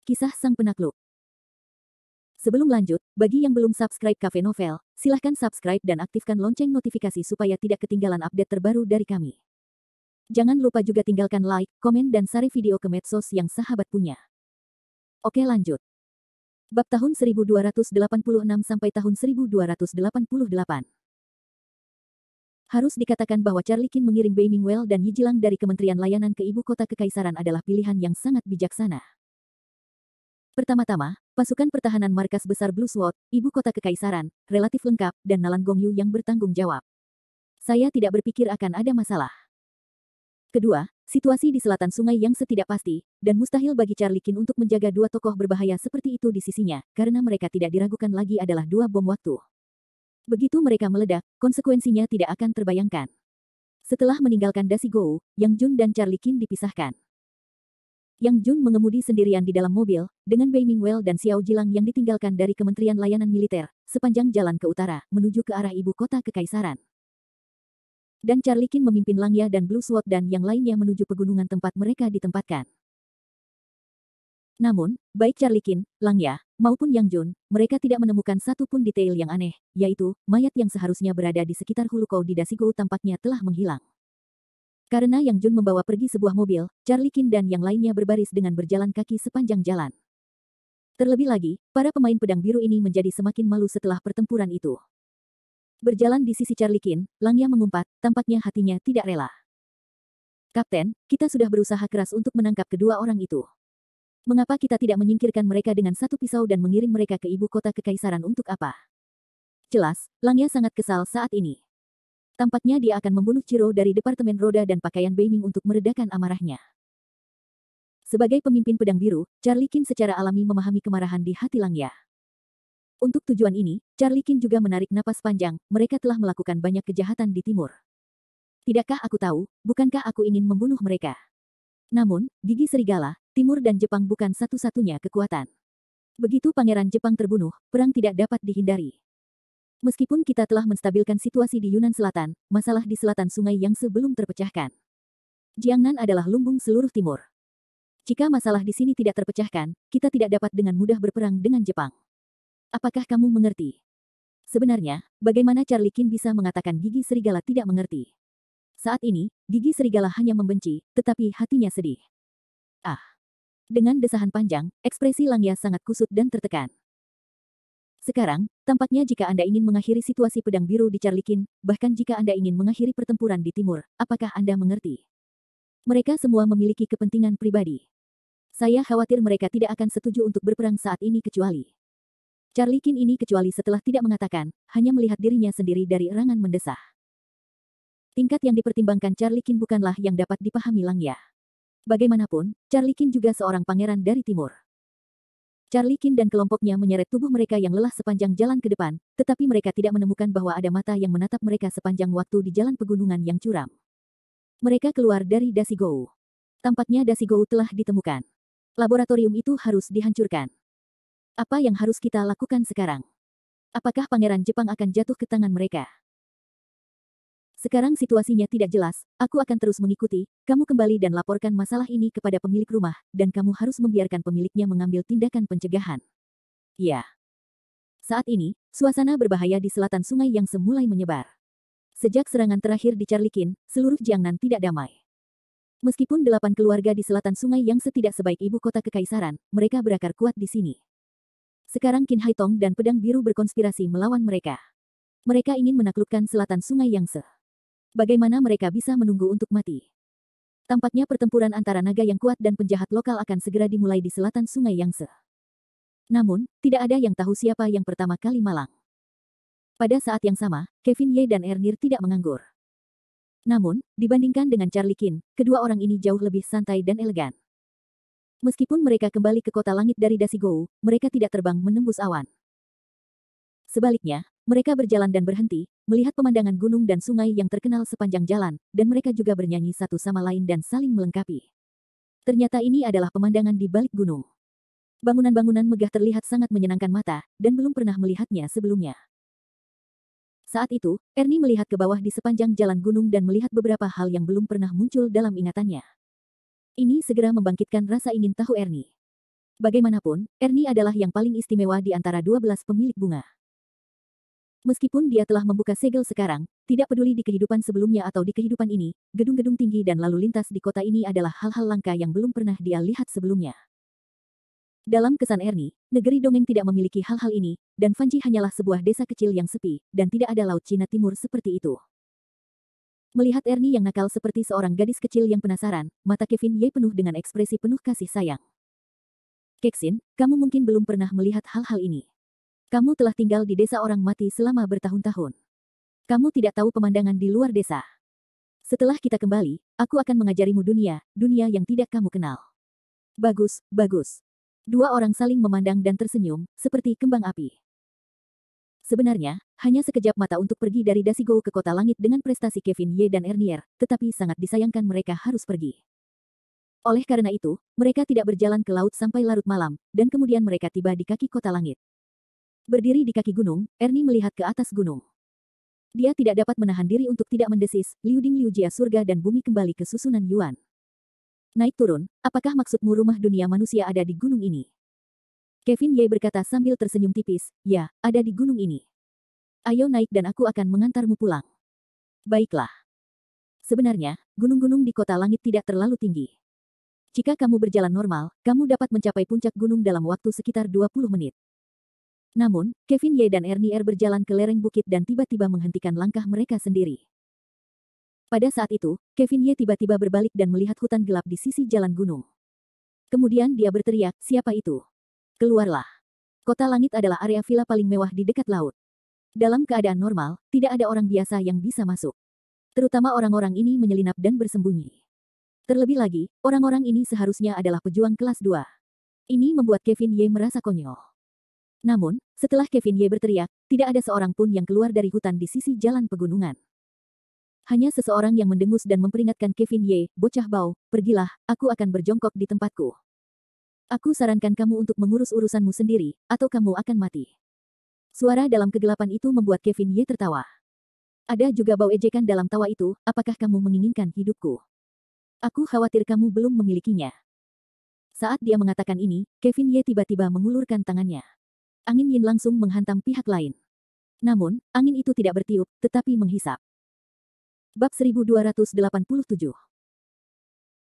Kisah Sang Penakluk. Sebelum lanjut, bagi yang belum subscribe Cafe Novel, silahkan subscribe dan aktifkan lonceng notifikasi supaya tidak ketinggalan update terbaru dari kami. Jangan lupa juga tinggalkan like, komen dan share video ke medsos yang sahabat punya. Oke lanjut. Bab tahun 1286 sampai tahun 1288. Harus dikatakan bahwa Charlie Qin mengirim Bai Mingwell dan Yi Jilang dari Kementerian Layanan ke ibu kota kekaisaran adalah pilihan yang sangat bijaksana. Pertama-tama, pasukan pertahanan markas besar Blue Sword, ibu kota kekaisaran, relatif lengkap, dan Nalan Gongyu yang bertanggung jawab. Saya tidak berpikir akan ada masalah. Kedua, situasi di selatan sungai yang tidak pasti, dan mustahil bagi Charlie Qin untuk menjaga dua tokoh berbahaya seperti itu di sisinya, karena mereka tidak diragukan lagi adalah dua bom waktu. Begitu mereka meledak, konsekuensinya tidak akan terbayangkan. Setelah meninggalkan Dasi Gou, Yang Jun dan Charlie Qin dipisahkan. Yang Jun mengemudi sendirian di dalam mobil, dengan Bai Mingwell dan Xiao Jilang yang ditinggalkan dari Kementerian Layanan Militer, sepanjang jalan ke utara, menuju ke arah ibu kota kekaisaran. Dan Charlie Qin memimpin Langya dan Blue Sword dan yang lainnya menuju pegunungan tempat mereka ditempatkan. Namun, baik Charlie Qin, Langya, maupun Yang Jun, mereka tidak menemukan satu pun detail yang aneh, yaitu, mayat yang seharusnya berada di sekitar hulu Kou di Dasi Gou tampaknya telah menghilang. Karena Yang Jun membawa pergi sebuah mobil, Charlie Qin dan yang lainnya berbaris dengan berjalan kaki sepanjang jalan. Terlebih lagi, para pemain pedang biru ini menjadi semakin malu setelah pertempuran itu. Berjalan di sisi Charlie Qin, Langya mengumpat, tampaknya hatinya tidak rela. Kapten, kita sudah berusaha keras untuk menangkap kedua orang itu. Mengapa kita tidak menyingkirkan mereka dengan satu pisau dan mengirim mereka ke ibu kota kekaisaran untuk apa? Jelas, Langya sangat kesal saat ini. Tampaknya dia akan membunuh Chiro dari Departemen Roda dan Pakaian Beiming untuk meredakan amarahnya. Sebagai pemimpin pedang biru, Charlie Qin secara alami memahami kemarahan di hati Langya. Untuk tujuan ini, Charlie Qin juga menarik napas panjang, mereka telah melakukan banyak kejahatan di timur. Tidakkah aku tahu, bukankah aku ingin membunuh mereka? Namun, gigi serigala, timur dan Jepang bukan satu-satunya kekuatan. Begitu Pangeran Jepang terbunuh, perang tidak dapat dihindari. Meskipun kita telah menstabilkan situasi di Yunan Selatan, masalah di selatan sungai yang sebelum terpecahkan. Jiangnan adalah lumbung seluruh timur. Jika masalah di sini tidak terpecahkan, kita tidak dapat dengan mudah berperang dengan Jepang. Apakah kamu mengerti? Sebenarnya, bagaimana Charlie Qin bisa mengatakan gigi serigala tidak mengerti? Saat ini, gigi serigala hanya membenci, tetapi hatinya sedih. Ah! Dengan desahan panjang, ekspresi Langya sangat kusut dan tertekan. Sekarang, tampaknya jika Anda ingin mengakhiri situasi pedang biru di Charlie Qin, bahkan jika Anda ingin mengakhiri pertempuran di timur, apakah Anda mengerti? Mereka semua memiliki kepentingan pribadi. Saya khawatir mereka tidak akan setuju untuk berperang saat ini kecuali Charlie Qin ini kecuali setelah tidak mengatakan, hanya melihat dirinya sendiri dari erangan mendesah. Tingkat yang dipertimbangkan Charlie Qin bukanlah yang dapat dipahami Langya. Bagaimanapun, Charlie Qin juga seorang pangeran dari timur. Charlie Qin dan kelompoknya menyeret tubuh mereka yang lelah sepanjang jalan ke depan, tetapi mereka tidak menemukan bahwa ada mata yang menatap mereka sepanjang waktu di jalan pegunungan yang curam. Mereka keluar dari Dasi Gou. Tampaknya Dasi Gou telah ditemukan. Laboratorium itu harus dihancurkan. Apa yang harus kita lakukan sekarang? Apakah Pangeran Jepang akan jatuh ke tangan mereka? Sekarang situasinya tidak jelas, aku akan terus mengikuti, kamu kembali dan laporkan masalah ini kepada pemilik rumah, dan kamu harus membiarkan pemiliknya mengambil tindakan pencegahan. Ya. Saat ini, suasana berbahaya di selatan sungai yang mulai menyebar. Sejak serangan terakhir di Charlie Qin, seluruh Jiangnan tidak damai. Meskipun 8 keluarga di selatan sungai yang tidak sebaik ibu kota kekaisaran, mereka berakar kuat di sini. Sekarang Qin Haitong dan Pedang Biru berkonspirasi melawan mereka. Mereka ingin menaklukkan selatan sungai Yangtze. Bagaimana mereka bisa menunggu untuk mati? Tampaknya pertempuran antara naga yang kuat dan penjahat lokal akan segera dimulai di selatan sungai Yangtze. Namun, tidak ada yang tahu siapa yang pertama kali malang. Pada saat yang sama, Kevin Ye dan Ernir tidak menganggur. Namun, dibandingkan dengan Charlie Qin, kedua orang ini jauh lebih santai dan elegan. Meskipun mereka kembali ke kota langit dari Dasi Gou, mereka tidak terbang menembus awan. Sebaliknya, mereka berjalan dan berhenti, melihat pemandangan gunung dan sungai yang terkenal sepanjang jalan, dan mereka juga bernyanyi satu sama lain dan saling melengkapi. Ternyata ini adalah pemandangan di balik gunung. Bangunan-bangunan megah terlihat sangat menyenangkan mata, dan belum pernah melihatnya sebelumnya. Saat itu, Ernie melihat ke bawah di sepanjang jalan gunung dan melihat beberapa hal yang belum pernah muncul dalam ingatannya. Ini segera membangkitkan rasa ingin tahu Ernie. Bagaimanapun, Ernie adalah yang paling istimewa di antara 12 pemilik bunga. Meskipun dia telah membuka segel sekarang, tidak peduli di kehidupan sebelumnya atau di kehidupan ini, gedung-gedung tinggi dan lalu lintas di kota ini adalah hal-hal langka yang belum pernah dia lihat sebelumnya. Dalam kesan Ernie, negeri dongeng tidak memiliki hal-hal ini, dan Fanji hanyalah sebuah desa kecil yang sepi, dan tidak ada Laut Cina Timur seperti itu. Melihat Ernie yang nakal seperti seorang gadis kecil yang penasaran, mata Kevin Ye penuh dengan ekspresi penuh kasih sayang. Keksin, kamu mungkin belum pernah melihat hal-hal ini. Kamu telah tinggal di desa orang mati selama bertahun-tahun. Kamu tidak tahu pemandangan di luar desa. Setelah kita kembali, aku akan mengajarimu dunia yang tidak kamu kenal. Bagus, bagus. Dua orang saling memandang dan tersenyum, seperti kembang api. Sebenarnya, hanya sekejap mata untuk pergi dari Dasigo ke Kota Langit dengan prestasi Kevin Ye dan Ernier, tetapi sangat disayangkan mereka harus pergi. Oleh karena itu, mereka tidak berjalan ke laut sampai larut malam, dan kemudian mereka tiba di kaki Kota Langit. Berdiri di kaki gunung, Ernie melihat ke atas gunung. Dia tidak dapat menahan diri untuk tidak mendesis, Liuding Liujia surga dan bumi kembali ke susunan Yuan. Naik turun, apakah maksudmu rumah dunia manusia ada di gunung ini? Kevin Ye berkata sambil tersenyum tipis, ya, ada di gunung ini. Ayo naik dan aku akan mengantarmu pulang. Baiklah. Sebenarnya, gunung-gunung di Kota Langit tidak terlalu tinggi. Jika kamu berjalan normal, kamu dapat mencapai puncak gunung dalam waktu sekitar 20 menit. Namun, Kevin Ye dan Ernie berjalan ke lereng bukit dan tiba-tiba menghentikan langkah mereka sendiri. Pada saat itu, Kevin Ye tiba-tiba berbalik dan melihat hutan gelap di sisi jalan gunung. Kemudian dia berteriak, siapa itu? Keluarlah. Kota Langit adalah area villa paling mewah di dekat laut. Dalam keadaan normal, tidak ada orang biasa yang bisa masuk. Terutama orang-orang ini menyelinap dan bersembunyi. Terlebih lagi, orang-orang ini seharusnya adalah pejuang kelas 2. Ini membuat Kevin Ye merasa konyol. Namun, setelah Kevin Ye berteriak, tidak ada seorang pun yang keluar dari hutan di sisi jalan pegunungan. Hanya seseorang yang mendengus dan memperingatkan Kevin Ye, bocah bau, pergilah, aku akan berjongkok di tempatku. Aku sarankan kamu untuk mengurus urusanmu sendiri, atau kamu akan mati. Suara dalam kegelapan itu membuat Kevin Ye tertawa. Ada juga bau ejekan dalam tawa itu, apakah kamu menginginkan hidupku? Aku khawatir kamu belum memilikinya. Saat dia mengatakan ini, Kevin Ye tiba-tiba mengulurkan tangannya. Angin yin langsung menghantam pihak lain. Namun, angin itu tidak bertiup, tetapi menghisap. Bab 1287.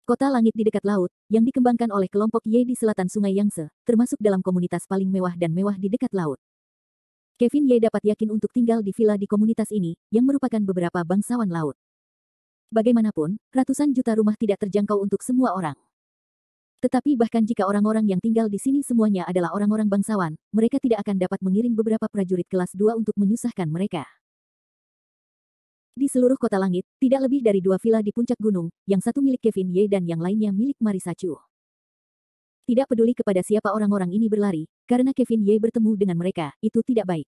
Kota Langit di dekat laut, yang dikembangkan oleh kelompok Ye di selatan Sungai Yangtze, termasuk dalam komunitas paling mewah dan mewah di dekat laut. Kevin Ye dapat yakin untuk tinggal di villa di komunitas ini, yang merupakan beberapa bangsawan laut. Bagaimanapun, ratusan juta rumah tidak terjangkau untuk semua orang. Tetapi bahkan jika orang-orang yang tinggal di sini semuanya adalah orang-orang bangsawan, mereka tidak akan dapat mengirim beberapa prajurit kelas 2 untuk menyusahkan mereka. Di seluruh Kota Langit, tidak lebih dari 2 villa di puncak gunung, yang satu milik Kevin Ye dan yang lainnya milik Marisa Chu. Tidak peduli kepada siapa orang-orang ini berlari, karena Kevin Ye bertemu dengan mereka, itu tidak baik.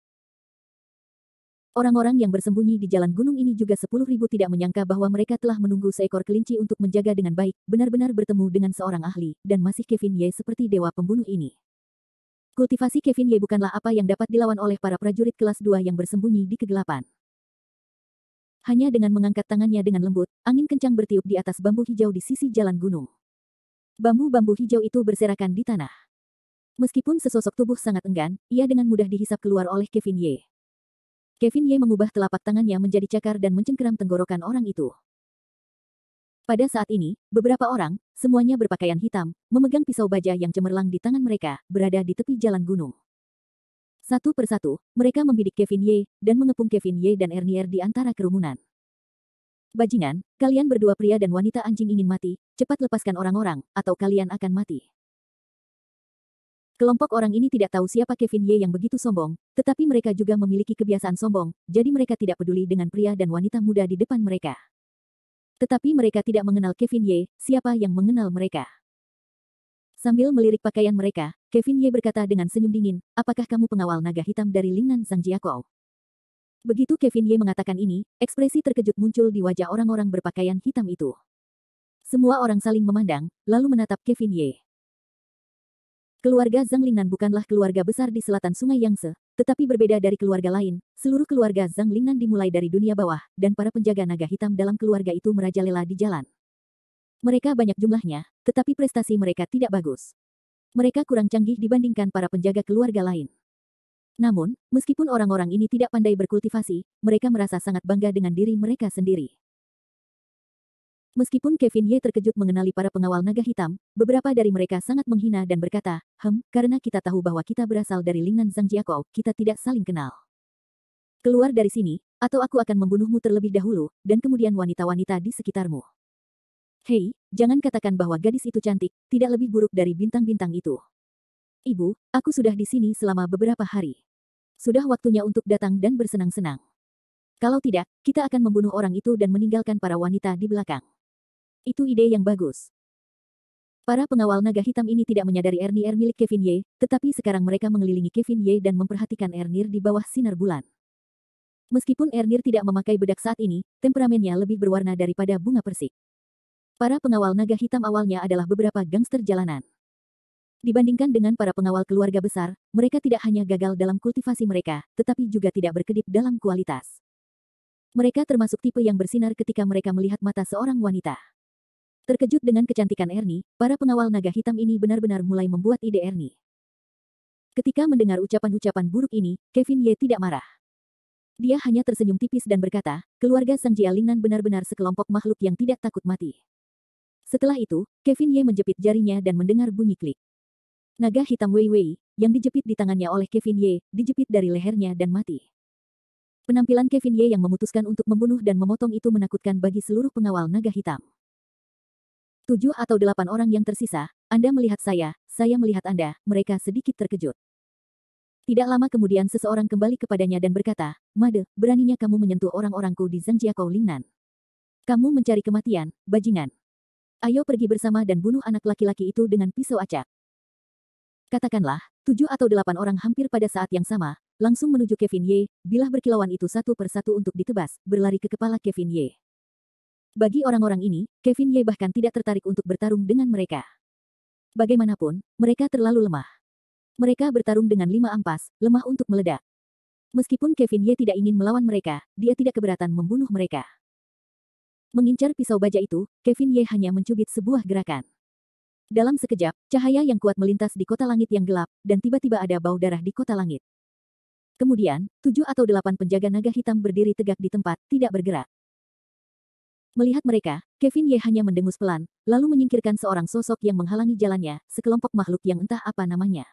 Orang-orang yang bersembunyi di jalan gunung ini juga 10.000 tidak menyangka bahwa mereka telah menunggu seekor kelinci untuk menjaga dengan baik, benar-benar bertemu dengan seorang ahli, dan masih Kevin Ye seperti dewa pembunuh ini. Kultivasi Kevin Ye bukanlah apa yang dapat dilawan oleh para prajurit kelas 2 yang bersembunyi di kegelapan. Hanya dengan mengangkat tangannya dengan lembut, angin kencang bertiup di atas bambu hijau di sisi jalan gunung. Bambu-bambu hijau itu berserakan di tanah. Meskipun sesosok tubuh sangat enggan, ia dengan mudah dihisap keluar oleh Kevin Ye. Kevin Ye mengubah telapak tangannya menjadi cakar dan mencengkeram tenggorokan orang itu. Pada saat ini, beberapa orang, semuanya berpakaian hitam, memegang pisau baja yang cemerlang di tangan mereka, berada di tepi jalan gunung. Satu persatu, mereka membidik Kevin Ye, dan mengepung Kevin Ye dan Ernier di antara kerumunan. Bajingan, kalian berdua pria dan wanita anjing ingin mati, cepat lepaskan orang-orang, atau kalian akan mati. Kelompok orang ini tidak tahu siapa Kevin Ye yang begitu sombong, tetapi mereka juga memiliki kebiasaan sombong, jadi mereka tidak peduli dengan pria dan wanita muda di depan mereka. Tetapi mereka tidak mengenal Kevin Ye, siapa yang mengenal mereka. Sambil melirik pakaian mereka, Kevin Ye berkata dengan senyum dingin, apakah kamu pengawal naga hitam dari Lingnan Zhangjiakou? Begitu Kevin Ye mengatakan ini, ekspresi terkejut muncul di wajah orang-orang berpakaian hitam itu. Semua orang saling memandang, lalu menatap Kevin Ye. Keluarga Zhang Lingnan bukanlah keluarga besar di selatan Sungai Yangtze, tetapi berbeda dari keluarga lain. Seluruh keluarga Zhang Lingnan dimulai dari dunia bawah, dan para penjaga naga hitam dalam keluarga itu merajalela di jalan. Mereka banyak jumlahnya, tetapi prestasi mereka tidak bagus. Mereka kurang canggih dibandingkan para penjaga keluarga lain. Namun, meskipun orang-orang ini tidak pandai berkultivasi, mereka merasa sangat bangga dengan diri mereka sendiri. Meskipun Kevin Ye terkejut mengenali para pengawal naga hitam, beberapa dari mereka sangat menghina dan berkata, karena kita tahu bahwa kita berasal dari Lingnan Zhangjiakou, kita tidak saling kenal. Keluar dari sini, atau aku akan membunuhmu terlebih dahulu, dan kemudian wanita-wanita di sekitarmu. Hei, jangan katakan bahwa gadis itu cantik, tidak lebih buruk dari bintang-bintang itu. Ibu, aku sudah di sini selama beberapa hari. Sudah waktunya untuk datang dan bersenang-senang. Kalau tidak, kita akan membunuh orang itu dan meninggalkan para wanita di belakang. Itu ide yang bagus. Para pengawal naga hitam ini tidak menyadari Ernir milik Kevin Ye, tetapi sekarang mereka mengelilingi Kevin Ye dan memperhatikan Ernir di bawah sinar bulan. Meskipun Ernir tidak memakai bedak saat ini, temperamennya lebih berwarna daripada bunga persik. Para pengawal naga hitam awalnya adalah beberapa gangster jalanan. Dibandingkan dengan para pengawal keluarga besar, mereka tidak hanya gagal dalam kultivasi mereka, tetapi juga tidak berkedip dalam kualitas. Mereka termasuk tipe yang bersinar ketika mereka melihat mata seorang wanita. Terkejut dengan kecantikan Ernie, para pengawal naga hitam ini benar-benar mulai membuat ide Ernie. Ketika mendengar ucapan-ucapan buruk ini, Kevin Ye tidak marah. Dia hanya tersenyum tipis dan berkata, keluarga Sang Jia Lingnan benar-benar sekelompok makhluk yang tidak takut mati. Setelah itu, Kevin Ye menjepit jarinya dan mendengar bunyi klik. Naga hitam Wei Wei, yang dijepit di tangannya oleh Kevin Ye, dijepit dari lehernya dan mati. Penampilan Kevin Ye yang memutuskan untuk membunuh dan memotong itu menakutkan bagi seluruh pengawal naga hitam. 7 atau 8 orang yang tersisa, Anda melihat saya melihat Anda, mereka sedikit terkejut. Tidak lama kemudian seseorang kembali kepadanya dan berkata, Made, beraninya kamu menyentuh orang-orangku di Zhangjiakou Lingnan. Kamu mencari kematian, bajingan. Ayo pergi bersama dan bunuh anak laki-laki itu dengan pisau acak. Katakanlah, 7 atau 8 orang hampir pada saat yang sama, langsung menuju Kevin Ye, bilah berkilauan itu satu persatu untuk ditebas, berlari ke kepala Kevin Ye. Bagi orang-orang ini, Kevin Ye bahkan tidak tertarik untuk bertarung dengan mereka. Bagaimanapun, mereka terlalu lemah. Mereka bertarung dengan 5 ampas, lemah untuk meledak. Meskipun Kevin Ye tidak ingin melawan mereka, dia tidak keberatan membunuh mereka. Mengincar pisau baja itu, Kevin Ye hanya mencubit sebuah gerakan. Dalam sekejap, cahaya yang kuat melintas di kota langit yang gelap, dan tiba-tiba ada bau darah di kota langit. Kemudian, 7 atau 8 penjaga naga hitam berdiri tegak di tempat, tidak bergerak. Melihat mereka, Kevin Ye hanya mendengus pelan, lalu menyingkirkan seorang sosok yang menghalangi jalannya, sekelompok makhluk yang entah apa namanya.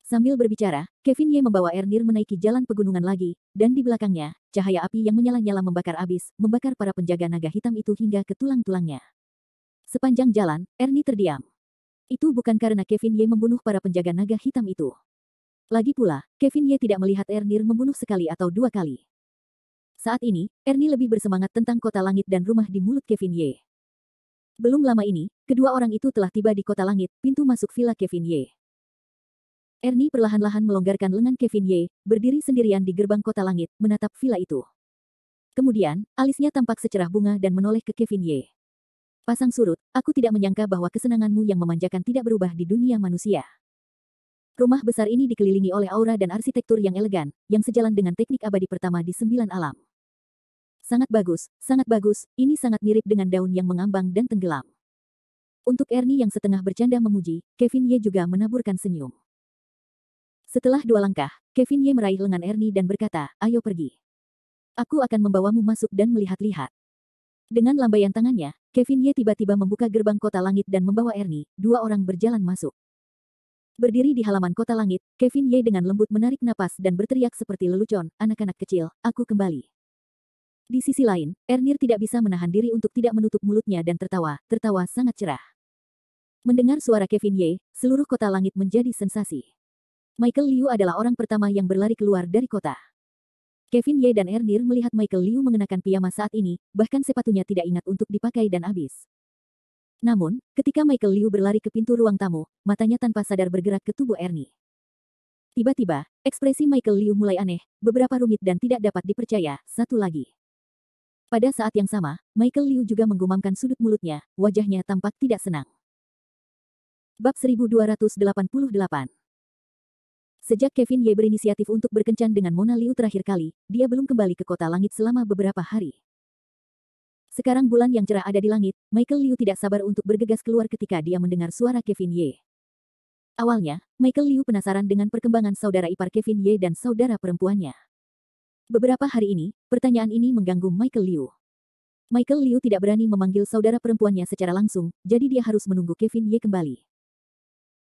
Sambil berbicara, Kevin Ye membawa Ernir menaiki jalan pegunungan lagi, dan di belakangnya, cahaya api yang menyala-nyala membakar abis, membakar para penjaga naga hitam itu hingga ke tulang-tulangnya. Sepanjang jalan, Ernie terdiam. Itu bukan karena Kevin Ye membunuh para penjaga naga hitam itu. Lagi pula, Kevin Ye tidak melihat Ernir membunuh sekali atau 2 kali. Saat ini, Ernie lebih bersemangat tentang kota langit dan rumah di mulut Kevin Ye. Belum lama ini, kedua orang itu telah tiba di kota langit, pintu masuk villa Kevin Ye. Ernie perlahan-lahan melonggarkan lengan Kevin Ye, berdiri sendirian di gerbang kota langit, menatap villa itu. Kemudian, alisnya tampak secerah bunga dan menoleh ke Kevin Ye. Pasang surut, aku tidak menyangka bahwa kesenanganmu yang memanjakan tidak berubah di dunia manusia. Rumah besar ini dikelilingi oleh aura dan arsitektur yang elegan, yang sejalan dengan teknik abadi pertama di 9 alam. Sangat bagus, ini sangat mirip dengan daun yang mengambang dan tenggelam. Untuk Ernie yang setengah bercanda memuji, Kevin Ye juga menaburkan senyum. Setelah 2 langkah, Kevin Ye meraih lengan Ernie dan berkata, ayo pergi. Aku akan membawamu masuk dan melihat-lihat. Dengan lambaian tangannya, Kevin Ye tiba-tiba membuka gerbang kota langit dan membawa Ernie, 2 orang berjalan masuk. Berdiri di halaman kota langit, Kevin Ye dengan lembut menarik napas dan berteriak seperti lelucon, anak-anak kecil, aku kembali. Di sisi lain, Ernir tidak bisa menahan diri untuk tidak menutup mulutnya dan tertawa sangat cerah. Mendengar suara Kevin Ye, seluruh kota langit menjadi sensasi. Michael Liu adalah orang pertama yang berlari keluar dari kota. Kevin Ye dan Ernir melihat Michael Liu mengenakan piyama saat ini, bahkan sepatunya tidak ingat untuk dipakai dan habis. Namun, ketika Michael Liu berlari ke pintu ruang tamu, matanya tanpa sadar bergerak ke tubuh Ernie. Tiba-tiba, ekspresi Michael Liu mulai aneh, beberapa rumit dan tidak dapat dipercaya, satu lagi. Pada saat yang sama, Michael Liu juga menggumamkan sudut mulutnya, wajahnya tampak tidak senang. Bab 1288. Sejak Kevin Ye berinisiatif untuk berkencan dengan Mona Liu terakhir kali, dia belum kembali ke kota langit selama beberapa hari. Sekarang bulan yang cerah ada di langit, Michael Liu tidak sabar untuk bergegas keluar ketika dia mendengar suara Kevin Ye. Awalnya, Michael Liu penasaran dengan perkembangan saudara ipar Kevin Ye dan saudara perempuannya. Beberapa hari ini, pertanyaan ini mengganggu Michael Liu. Michael Liu tidak berani memanggil saudara perempuannya secara langsung, jadi dia harus menunggu Kevin Ye kembali.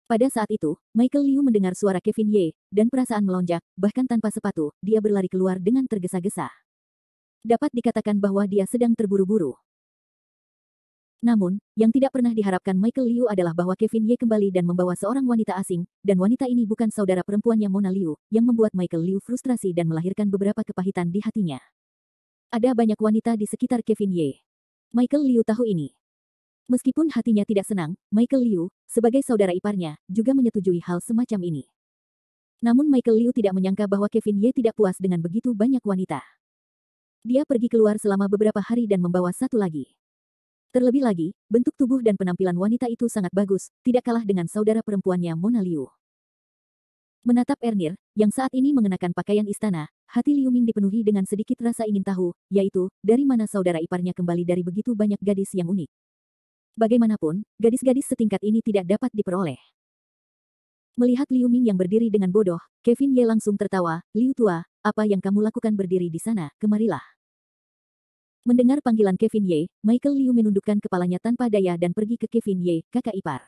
Pada saat itu, Michael Liu mendengar suara Kevin Ye, dan perasaan melonjak, bahkan tanpa sepatu, dia berlari keluar dengan tergesa-gesa. Dapat dikatakan bahwa dia sedang terburu-buru. Namun, yang tidak pernah diharapkan Michael Liu adalah bahwa Kevin Ye kembali dan membawa seorang wanita asing, dan wanita ini bukan saudara perempuannya Mona Liu, yang membuat Michael Liu frustrasi dan melahirkan beberapa kepahitan di hatinya. Ada banyak wanita di sekitar Kevin Ye. Michael Liu tahu ini. Meskipun hatinya tidak senang, Michael Liu, sebagai saudara iparnya, juga menyetujui hal semacam ini. Namun Michael Liu tidak menyangka bahwa Kevin Ye tidak puas dengan begitu banyak wanita. Dia pergi keluar selama beberapa hari dan membawa satu lagi. Terlebih lagi, bentuk tubuh dan penampilan wanita itu sangat bagus, tidak kalah dengan saudara perempuannya Mona Liu. Menatap Ernir, yang saat ini mengenakan pakaian istana, hati Liu Ming dipenuhi dengan sedikit rasa ingin tahu, yaitu, dari mana saudara iparnya kembali dari begitu banyak gadis yang unik. Bagaimanapun, gadis-gadis setingkat ini tidak dapat diperoleh. Melihat Liu Ming yang berdiri dengan bodoh, Kevin Ye langsung tertawa, "Liu tua, apa yang kamu lakukan berdiri di sana, kemarilah." Mendengar panggilan Kevin Ye, Michael Liu menundukkan kepalanya tanpa daya dan pergi ke Kevin Ye, kakak ipar.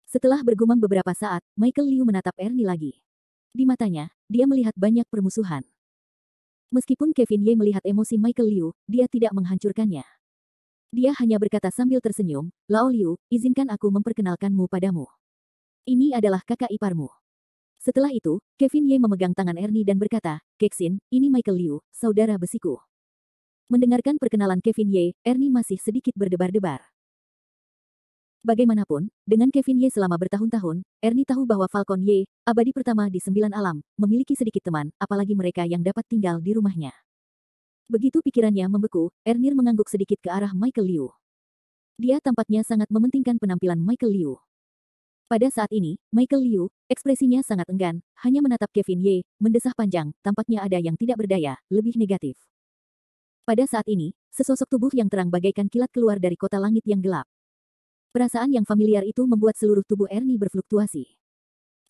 Setelah bergumam beberapa saat, Michael Liu menatap Ernie lagi. Di matanya, dia melihat banyak permusuhan. Meskipun Kevin Ye melihat emosi Michael Liu, dia tidak menghancurkannya. Dia hanya berkata sambil tersenyum, "Lao Liu, izinkan aku memperkenalkanmu padamu. Ini adalah kakak iparmu." Setelah itu, Kevin Ye memegang tangan Ernie dan berkata, "Keksin, ini Michael Liu, saudara besiku." Mendengarkan perkenalan Kevin Ye, Ernie masih sedikit berdebar-debar. Bagaimanapun, dengan Kevin Ye selama bertahun-tahun, Ernie tahu bahwa Falcon Ye, abadi pertama di 9 alam, memiliki sedikit teman, apalagi mereka yang dapat tinggal di rumahnya. Begitu pikirannya membeku, Ernir mengangguk sedikit ke arah Michael Liu. Dia tampaknya sangat mementingkan penampilan Michael Liu. Pada saat ini, Michael Liu, ekspresinya sangat enggan, hanya menatap Kevin Ye, mendesah panjang, tampaknya ada yang tidak berdaya, lebih negatif. Pada saat ini, sesosok tubuh yang terang bagaikan kilat keluar dari kota langit yang gelap. Perasaan yang familiar itu membuat seluruh tubuh Ernie berfluktuasi.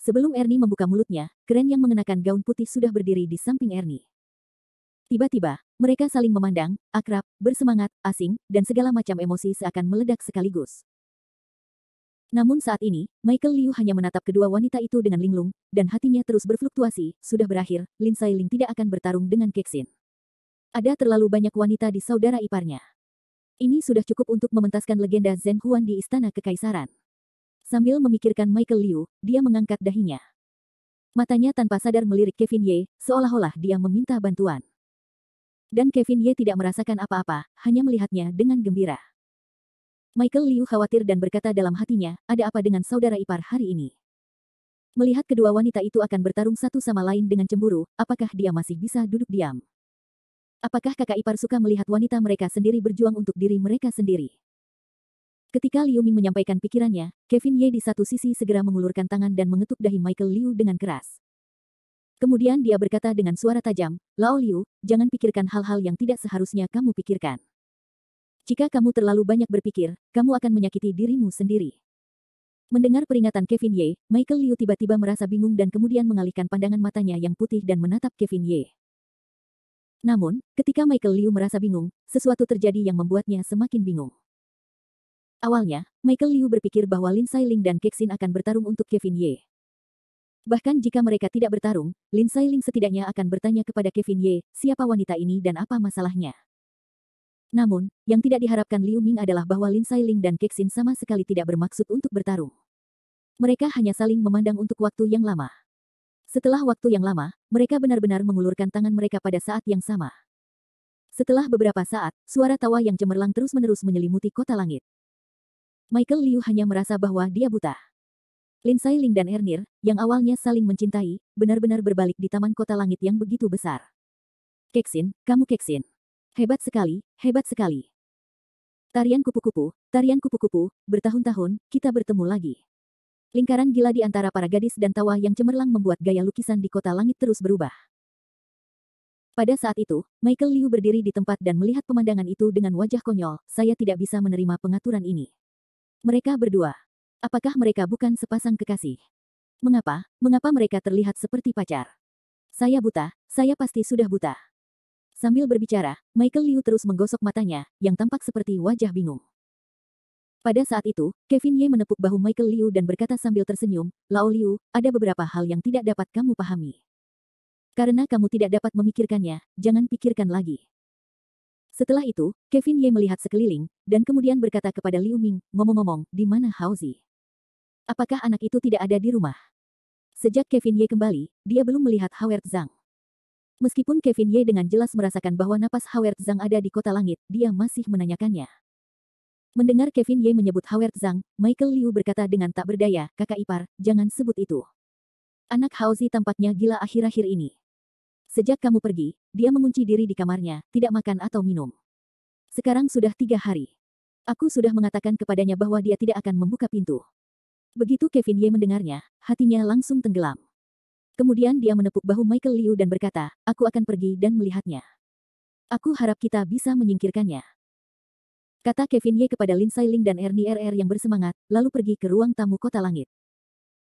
Sebelum Ernie membuka mulutnya, keren yang mengenakan gaun putih sudah berdiri di samping Ernie. Tiba-tiba, mereka saling memandang, akrab, bersemangat, asing, dan segala macam emosi seakan meledak sekaligus. Namun saat ini, Michael Liu hanya menatap kedua wanita itu dengan linglung, dan hatinya terus berfluktuasi, sudah berakhir, Lin Sailing tidak akan bertarung dengan Kexin. Ada terlalu banyak wanita di saudara iparnya. Ini sudah cukup untuk mementaskan legenda Zhen Huan di Istana Kekaisaran. Sambil memikirkan Michael Liu, dia mengangkat dahinya. Matanya tanpa sadar melirik Kevin Ye, seolah-olah dia meminta bantuan. Dan Kevin Ye tidak merasakan apa-apa, hanya melihatnya dengan gembira. Michael Liu khawatir dan berkata dalam hatinya, ada apa dengan saudara ipar hari ini? Melihat kedua wanita itu akan bertarung satu sama lain dengan cemburu, apakah dia masih bisa duduk diam? Apakah kakak ipar suka melihat wanita mereka sendiri berjuang untuk diri mereka sendiri? Ketika Liu Ming menyampaikan pikirannya, Kevin Ye di satu sisi segera mengulurkan tangan dan mengetuk dahi Michael Liu dengan keras. Kemudian dia berkata dengan suara tajam, "Lao Liu, jangan pikirkan hal-hal yang tidak seharusnya kamu pikirkan. Jika kamu terlalu banyak berpikir, kamu akan menyakiti dirimu sendiri." Mendengar peringatan Kevin Ye, Michael Liu tiba-tiba merasa bingung dan kemudian mengalihkan pandangan matanya yang putih dan menatap Kevin Ye. Namun, ketika Michael Liu merasa bingung, sesuatu terjadi yang membuatnya semakin bingung. Awalnya, Michael Liu berpikir bahwa Lin Sailing dan Kexin akan bertarung untuk Kevin Ye. Bahkan jika mereka tidak bertarung, Lin Sailing setidaknya akan bertanya kepada Kevin Ye, siapa wanita ini dan apa masalahnya. Namun, yang tidak diharapkan Liu Ming adalah bahwa Lin Sailing dan Kexin sama sekali tidak bermaksud untuk bertarung. Mereka hanya saling memandang untuk waktu yang lama. Setelah waktu yang lama, mereka benar-benar mengulurkan tangan mereka pada saat yang sama. Setelah beberapa saat, suara tawa yang cemerlang terus-menerus menyelimuti kota langit. Michael Liu hanya merasa bahwa dia buta. Lin Sailing dan Ernir, yang awalnya saling mencintai, benar-benar berbalik di taman kota langit yang begitu besar. Kexin, kamu Kexin. Hebat sekali, hebat sekali. Tarian kupu-kupu, bertahun-tahun, kita bertemu lagi. Lingkaran gila di antara para gadis dan tawa yang cemerlang membuat gaya lukisan di kota langit terus berubah. Pada saat itu, Michael Liu berdiri di tempat dan melihat pemandangan itu dengan wajah konyol. Saya tidak bisa menerima pengaturan ini. Mereka berdua. Apakah mereka bukan sepasang kekasih? Mengapa? Mengapa mereka terlihat seperti pacar? Saya buta, saya pasti sudah buta. Sambil berbicara, Michael Liu terus menggosok matanya, yang tampak seperti wajah bingung. Pada saat itu, Kevin Ye menepuk bahu Michael Liu dan berkata sambil tersenyum, Lao Liu, ada beberapa hal yang tidak dapat kamu pahami. Karena kamu tidak dapat memikirkannya, jangan pikirkan lagi. Setelah itu, Kevin Ye melihat sekeliling, dan kemudian berkata kepada Liu Ming, ngomong-ngomong, di mana Haozi? Apakah anak itu tidak ada di rumah? Sejak Kevin Ye kembali, dia belum melihat Howard Zhang. Meskipun Kevin Ye dengan jelas merasakan bahwa napas Howard Zhang ada di kota langit, dia masih menanyakannya. Mendengar Kevin Ye menyebut Howard Zhang, Michael Liu berkata dengan tak berdaya, kakak ipar, jangan sebut itu. Anak Haozi tampaknya gila akhir-akhir ini. Sejak kamu pergi, dia mengunci diri di kamarnya, tidak makan atau minum. Sekarang sudah 3 hari. Aku sudah mengatakan kepadanya bahwa dia tidak akan membuka pintu. Begitu Kevin Ye mendengarnya, hatinya langsung tenggelam. Kemudian dia menepuk bahu Michael Liu dan berkata, aku akan pergi dan melihatnya. Aku harap kita bisa menyingkirkannya. Kata Kevin Ye kepada Lin Sailing dan Ernie RR yang bersemangat, lalu pergi ke ruang tamu kota langit.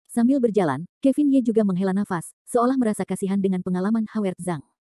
Sambil berjalan, Kevin Ye juga menghela nafas, seolah merasa kasihan dengan pengalaman Howard Zhang.